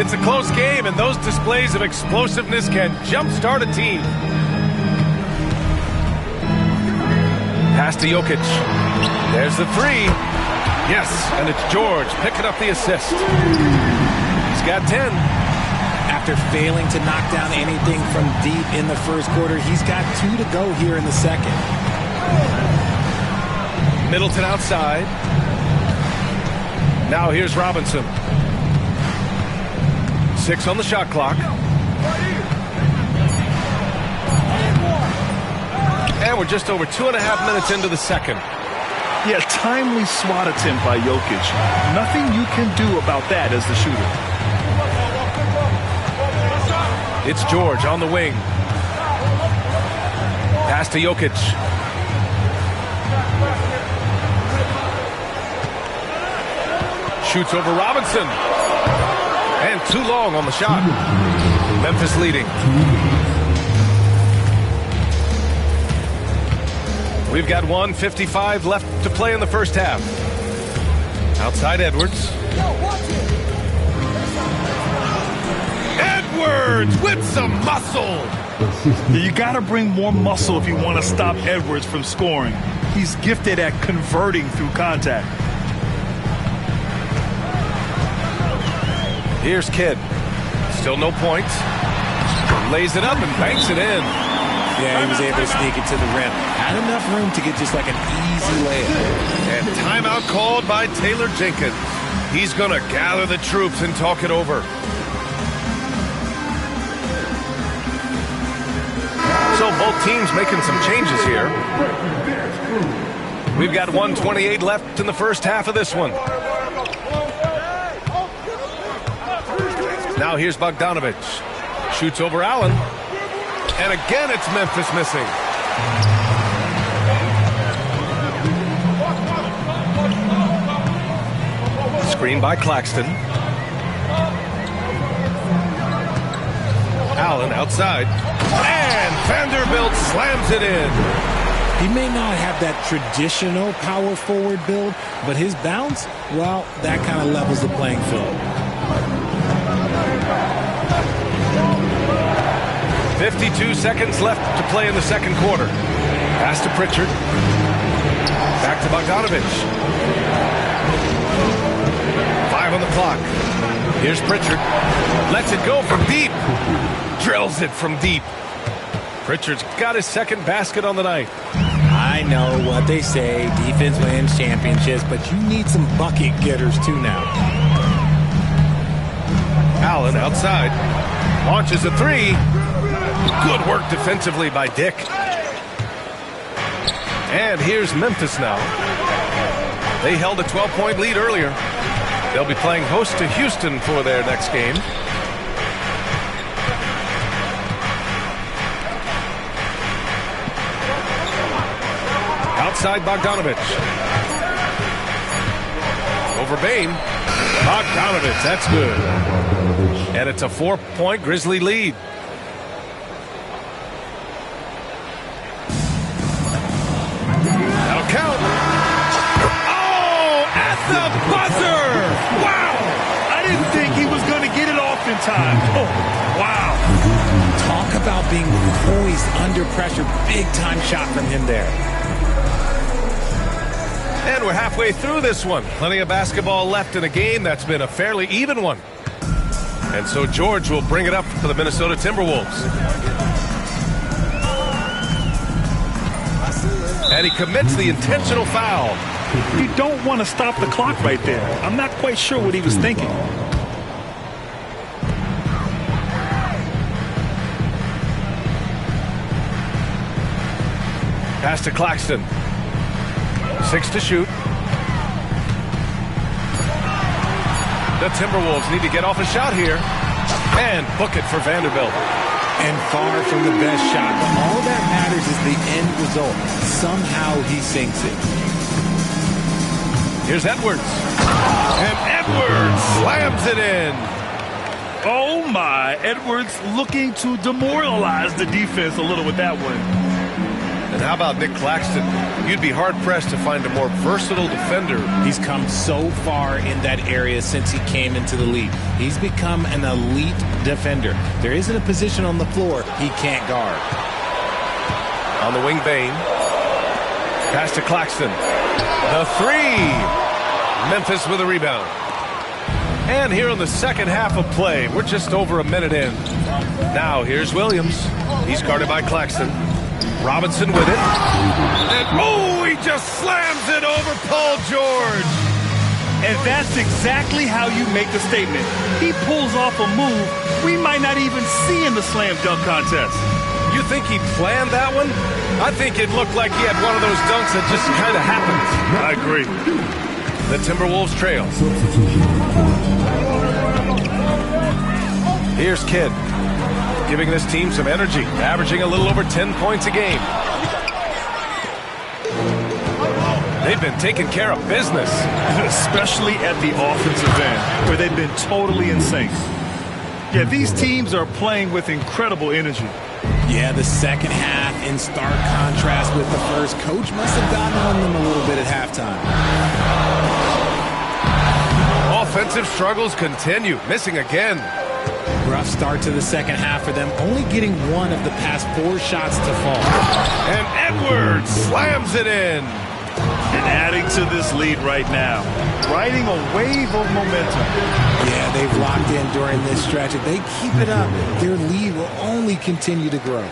[SPEAKER 7] It's a close game, and those displays of explosiveness can jumpstart a team. Pass to Jokic. There's the three. Yes, and it's George picking up the assist. He's got 10.
[SPEAKER 9] After failing to knock down anything from deep in the first quarter, he's got 2 to go here in the second.
[SPEAKER 7] Middleton outside. Now here's Robinson. 6 on the shot clock. And we're just over 2.5 minutes into the second.
[SPEAKER 8] Yeah, timely swat attempt by Jokic. Nothing you can do about that as the shooter.
[SPEAKER 7] It's George on the wing. Pass to Jokic. Shoots over Robinson. And too long on the shot. Memphis leading. We've got 1:55 left to play in the first half. Outside Edwards. Edwards with some muscle.
[SPEAKER 8] You got to bring more muscle if you want to stop Edwards from scoring. He's gifted at converting through contact.
[SPEAKER 7] Here's Kidd. Still no points. Lays it up and banks it in.
[SPEAKER 9] Yeah, he was able to sneak it to the rim. Had enough room to get just like an easy layup.
[SPEAKER 7] And timeout called by Taylor Jenkins. He's going to gather the troops and talk it over. So both teams making some changes here. We've got 1:28 left in the first half of this one. Now here's Bogdanovic. Shoots over Allen. And again, it's Memphis missing. Screen by Claxton. Allen outside. And Vanderbilt slams it in.
[SPEAKER 9] He may not have that traditional power forward build, but his bounce, well, that kind of levels the playing field.
[SPEAKER 7] 52 seconds left to play in the second quarter. Pass to Pritchard. Back to Bogdanovic. 5 on the clock. Here's Pritchard. Lets it go from deep. Drills it from deep. Pritchard's got his second basket on the night.
[SPEAKER 9] I know what they say, defense wins championships, but you need some bucket getters too now.
[SPEAKER 7] Allen outside. Launches a three. Good work defensively by Dick. And here's Memphis now. They held a 12-point lead earlier. They'll be playing host to Houston for their next game. Outside Bogdanovic. Over Bane. Bogdanovic, that's good. And it's a 4-point Grizzly lead. That'll count. Oh, at the buzzer!
[SPEAKER 8] Wow! I didn't think he was going to get it off in time. Oh, wow.
[SPEAKER 9] Talk about being poised under pressure. Big time shot from him there.
[SPEAKER 7] And we're halfway through this one. Plenty of basketball left in a game that's been a fairly even one. And so George will bring it up for the Minnesota Timberwolves. And he commits the intentional foul.
[SPEAKER 8] You don't want to stop the clock right there. I'm not quite sure what he was thinking.
[SPEAKER 7] Pass to Claxton. 6 to shoot. The Timberwolves need to get off a shot here and book it for Vanderbilt.
[SPEAKER 9] And far from the best shot, but all that matters is the end result. Somehow he sinks it.
[SPEAKER 7] Here's Edwards. And Edwards slams it in.
[SPEAKER 8] Oh my, Edwards looking to demoralize the defense a little with that one.
[SPEAKER 7] And how about Nick Claxton? You'd be hard-pressed to find a more versatile defender.
[SPEAKER 9] He's come so far in that area since he came into the league. He's become an elite defender. There isn't a position on the floor he can't guard.
[SPEAKER 7] On the wing, Bane. Pass to Claxton. The three. Memphis with a rebound. And here in the second half of play, we're just over a minute in. Now here's Williams. He's guarded by Claxton. Robinson with it. And oh, he just slams it over Paul George.
[SPEAKER 8] And that's exactly how you make the statement. He pulls off a move we might not even see in the slam dunk contest.
[SPEAKER 7] You think he planned that one? I think it looked like he had one of those dunks that just kind of happened.
[SPEAKER 8] I agree.
[SPEAKER 7] The Timberwolves trail. Here's Kidd, giving this team some energy, averaging a little over 10 points a game. They've been taking care of business.
[SPEAKER 8] Especially at the offensive end, where they've been totally in sync. Yeah, these teams are playing with incredible energy.
[SPEAKER 9] Yeah, the second half in stark contrast with the first. Coach must have gotten on them a little bit at halftime.
[SPEAKER 7] Offensive struggles continue, missing again.
[SPEAKER 9] Rough start to the second half for them, only getting one of the past 4 shots to fall.
[SPEAKER 7] And Edwards slams it in.
[SPEAKER 8] And adding to this lead right now, riding a wave of momentum.
[SPEAKER 9] Yeah, they've locked in during this stretch. If they keep it up, their lead will only continue to grow.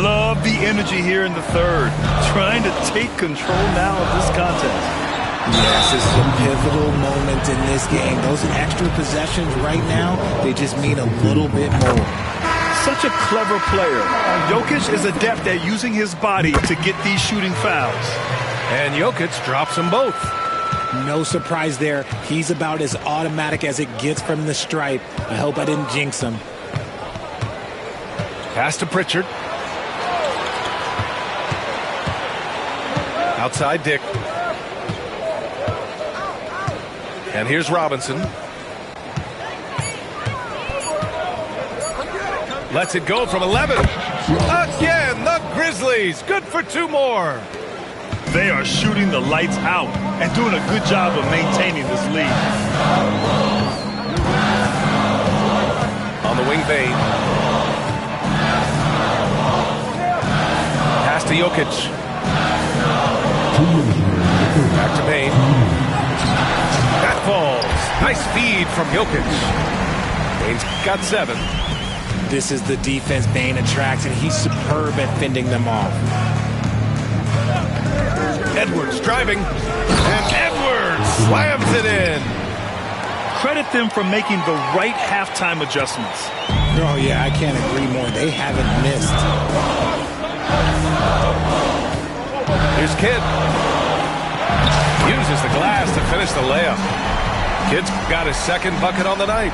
[SPEAKER 8] Love the energy here in the third, trying to take control now of this contest.
[SPEAKER 9] Yes, this is a pivotal moment in this game. Those extra possessions right now, they just mean a little bit more.
[SPEAKER 8] Such a clever player. Jokic is adept at using his body to get these shooting fouls.
[SPEAKER 7] And Jokic drops them both.
[SPEAKER 9] No surprise there. He's about as automatic as it gets from the stripe. I hope I didn't jinx him.
[SPEAKER 7] Pass to Pritchard. Outside Dick. And here's Robinson. Lets it go from 11. Again, the Grizzlies. Good for 2 more.
[SPEAKER 8] They are shooting the lights out and doing a good job of maintaining this lead.
[SPEAKER 7] On the wing, Bane. Pass to Jokic. Back to Bane. That falls. Nice feed from Jokic. Bane's got 7.
[SPEAKER 9] This is the defense Bane attracts, and he's superb at fending them off.
[SPEAKER 7] Edwards driving, and Edwards slams it in.
[SPEAKER 8] Credit them for making the right halftime adjustments.
[SPEAKER 9] Oh, yeah, I can't agree more. They haven't missed.
[SPEAKER 7] Here's Kidd. Uses the glass to finish the layup. Kidd's got his second bucket on the night.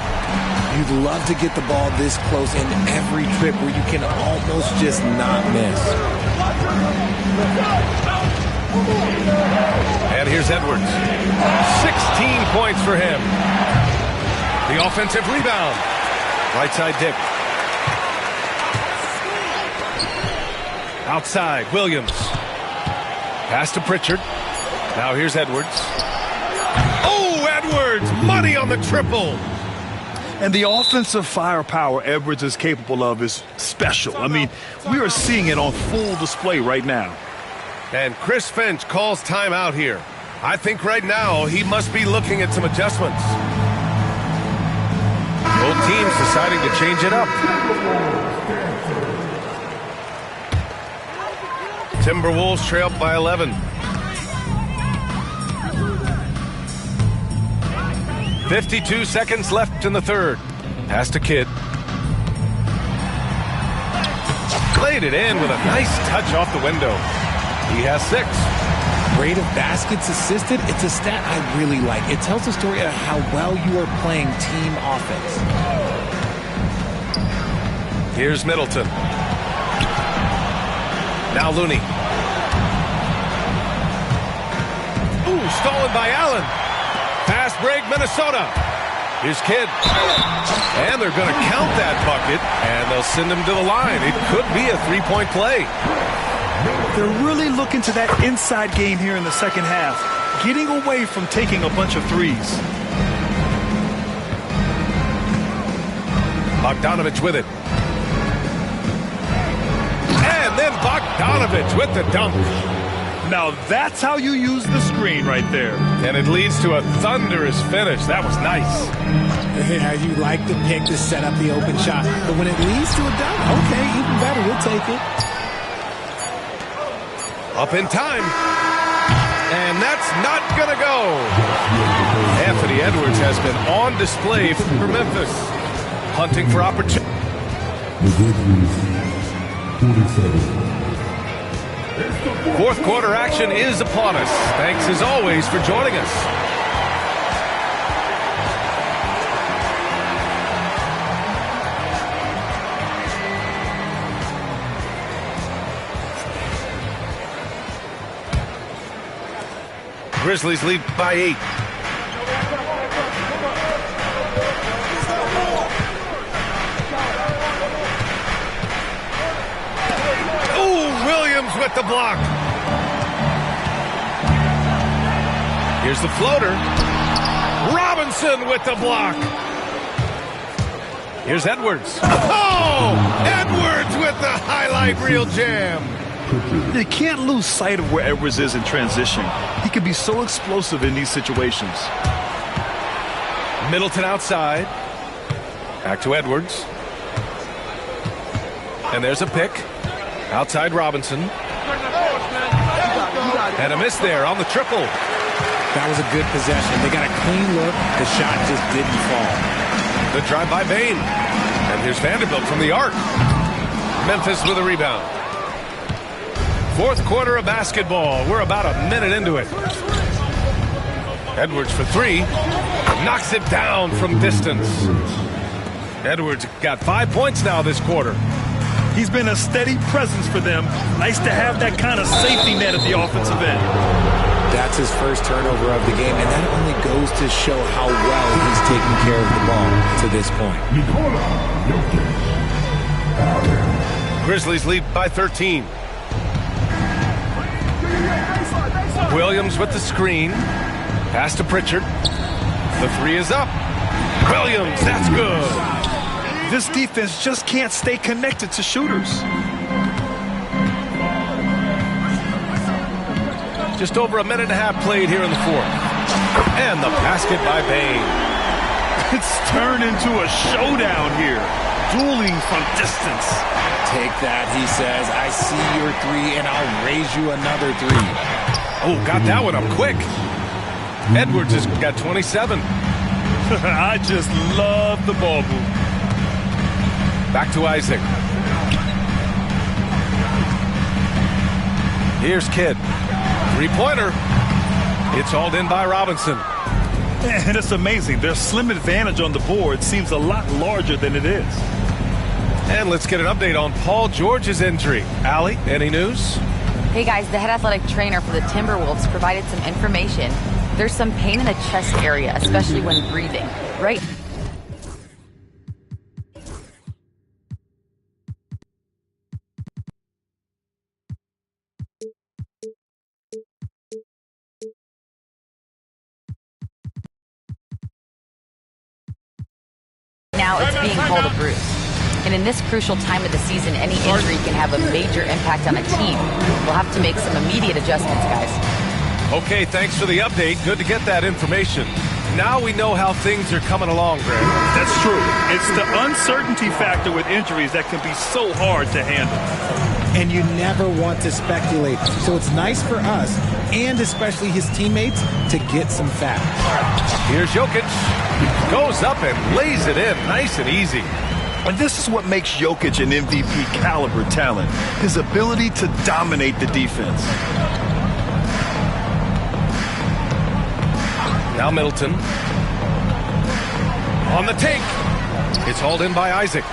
[SPEAKER 9] You'd love to get the ball this close in every trip where you can almost just not miss.
[SPEAKER 7] And here's Edwards. 16 points for him. The offensive rebound. Right side Dick. Outside, Williams. Pass to Pritchard. Now here's Edwards. Oh, Edwards! Money on the triple.
[SPEAKER 8] And the offensive firepower Edwards is capable of is special. I mean, we are seeing it on full display right now.
[SPEAKER 7] And Chris Finch calls timeout here. I think right now he must be looking at some adjustments. Both teams deciding to change it up. Timberwolves trail by 11. 52 seconds left in the third. Pass to Kidd. Played it in with a nice touch off the window. He has 6.
[SPEAKER 9] Rate of baskets assisted, it's a stat I really like. It tells the story of how well you are playing team offense.
[SPEAKER 7] Here's Middleton. Now Looney. Ooh, stolen by Allen. Fast break, Minnesota. Here's Kidd. And they're going to count that bucket, and they'll send him to the line. It could be a 3-point play.
[SPEAKER 8] They're really looking to that inside game here in the second half, getting away from taking a bunch of threes.
[SPEAKER 7] Bogdanovich with it. And then Bogdanovich with the dunk.
[SPEAKER 8] Now that's how you use the screen right there.
[SPEAKER 7] And it leads to a thunderous finish. That was nice.
[SPEAKER 9] Yeah, you like the pick to set up the open shot. But when it leads to a dunk, okay, even better. We'll take it.
[SPEAKER 7] Up in time. And that's not going to go. Anthony Edwards has been on display for Memphis. Hunting for opportunity.
[SPEAKER 4] The Grizzlies, 47.
[SPEAKER 7] Fourth quarter action is upon us. Thanks as always for joining us. Grizzlies lead by 8. Williams with the block. Here's the floater. Robinson with the block. Here's Edwards. Oh! Edwards with the highlight reel jam.
[SPEAKER 8] You can't lose sight of where Edwards is in transition. He can be so explosive in these situations.
[SPEAKER 7] Middleton outside. Back to Edwards. And there's a pick. Outside Robinson. And a miss there on the triple.
[SPEAKER 9] That was a good possession. They got a clean look. The shot just didn't fall.
[SPEAKER 7] The drive by Bane. And here's Vanderbilt from the arc. Memphis with a rebound. Fourth quarter of basketball. We're about a minute into it. Edwards for 3. Knocks it down from distance. Edwards got 5 points now this quarter.
[SPEAKER 8] He's been a steady presence for them. Nice to have that kind of safety net at the offensive end.
[SPEAKER 9] That's his first turnover of the game, and that only goes to show how well he's taking care of the ball to this point.
[SPEAKER 7] Grizzlies lead by 13. Williams with the screen. Pass to Pritchard. The 3 is up. Williams, that's good.
[SPEAKER 8] This defense just can't stay connected to shooters.
[SPEAKER 7] Just over a minute and a half played here in the fourth. And the basket by Bane.
[SPEAKER 8] It's turned into a showdown here. Dueling from distance.
[SPEAKER 9] Take that, he says. I see your 3, and I'll raise you another 3.
[SPEAKER 7] Oh, got that one up quick. Edwards has got 27.
[SPEAKER 8] I just love the ball move.
[SPEAKER 7] Back to Isaac. Here's Kidd. 3-pointer. It's hauled in by Robinson.
[SPEAKER 8] And it's amazing. Their slim advantage on the board seems a lot larger than it is.
[SPEAKER 7] And let's get an update on Paul George's injury. Allie, any news?
[SPEAKER 10] Hey guys, the head athletic trainer for the Timberwolves provided some information. There's some pain in the chest area, especially when breathing. Right. Now it's being called a bruise. And in this crucial time of the season, any injury can have a major impact on a team. We'll have to make some immediate adjustments, guys.
[SPEAKER 7] Okay, thanks for the update. Good to get that information. Now we know how things are coming along, Greg.
[SPEAKER 8] That's true. It's the uncertainty factor with injuries that can be so hard to handle.
[SPEAKER 9] And you never want to speculate. So it's nice for us, and especially his teammates, to get some facts.
[SPEAKER 7] Here's Jokic. Goes up and lays it in nice and easy.
[SPEAKER 8] And this is what makes Jokic an MVP caliber talent. His ability to dominate the defense.
[SPEAKER 7] Now Middleton. On the take. It's hauled in by Isaac.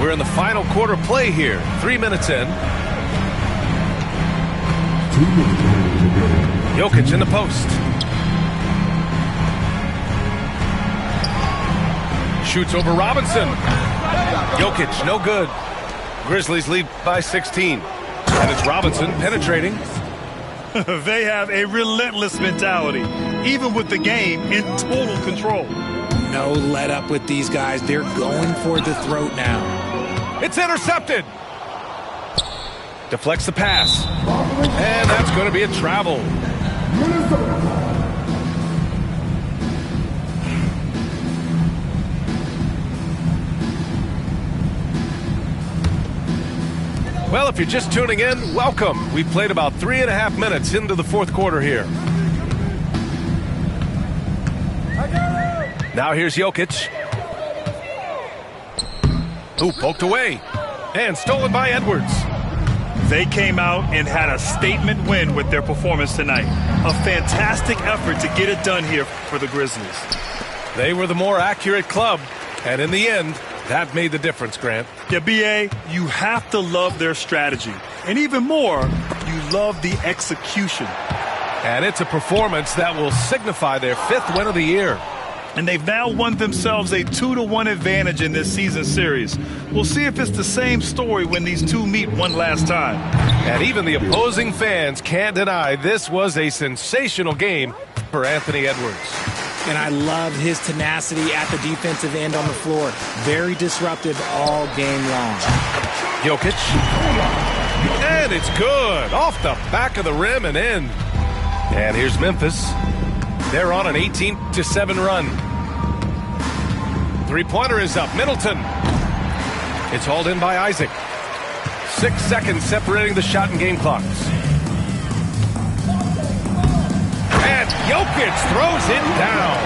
[SPEAKER 7] We're in the final quarter play here. 3 minutes in. Jokic in the post. Shoots over Robinson. Jokic, no good. Grizzlies lead by 16. And it's Robinson penetrating.
[SPEAKER 8] They have a relentless mentality, even with the game in total control.
[SPEAKER 9] No let up with these guys. They're going for the throat now.
[SPEAKER 7] It's intercepted. Deflects the pass. And that's going to be a travel. Well, if you're just tuning in, welcome. We played about 3.5 minutes into the fourth quarter here. Now here's Jokic. Who poked away. And stolen by Edwards.
[SPEAKER 8] They came out and had a statement win with their performance tonight. A fantastic effort to get it done here for the Grizzlies.
[SPEAKER 7] They were the more accurate club, and in the end, that made the difference, Grant.
[SPEAKER 8] Yeah, B.A., you have to love their strategy. And even more, you love the execution.
[SPEAKER 7] And it's a performance that will signify their 5th win of the year.
[SPEAKER 8] And they've now won themselves a 2-1 advantage in this season series. We'll see if it's the same story when these two meet one last time.
[SPEAKER 7] And even the opposing fans can't deny this was a sensational game for Anthony Edwards.
[SPEAKER 9] And I love his tenacity at the defensive end on the floor. Very disruptive all game long.
[SPEAKER 7] Jokic. And it's good. Off the back of the rim and in. And here's Memphis. They're on an 18-7 run. Three-pointer is up. Middleton. It's hauled in by Isaac. 6 seconds separating the shot and game clocks. And Jokic throws it down.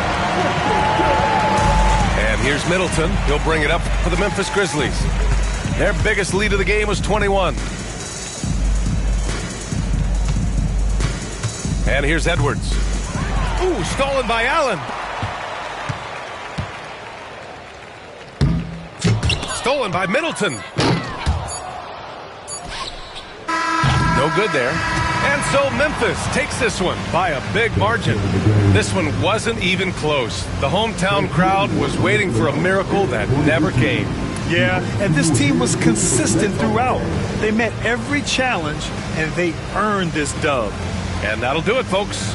[SPEAKER 7] And here's Middleton. He'll bring it up for the Memphis Grizzlies. Their biggest lead of the game was 21. And here's Edwards. Ooh, stolen by Allen. Stolen by Middleton. No good there. And so Memphis takes this one by a big margin. This one wasn't even close. The hometown crowd was waiting for a miracle that never came.
[SPEAKER 8] Yeah, and this team was consistent throughout. They met every challenge, and they earned this dub.
[SPEAKER 7] And that'll do it, folks.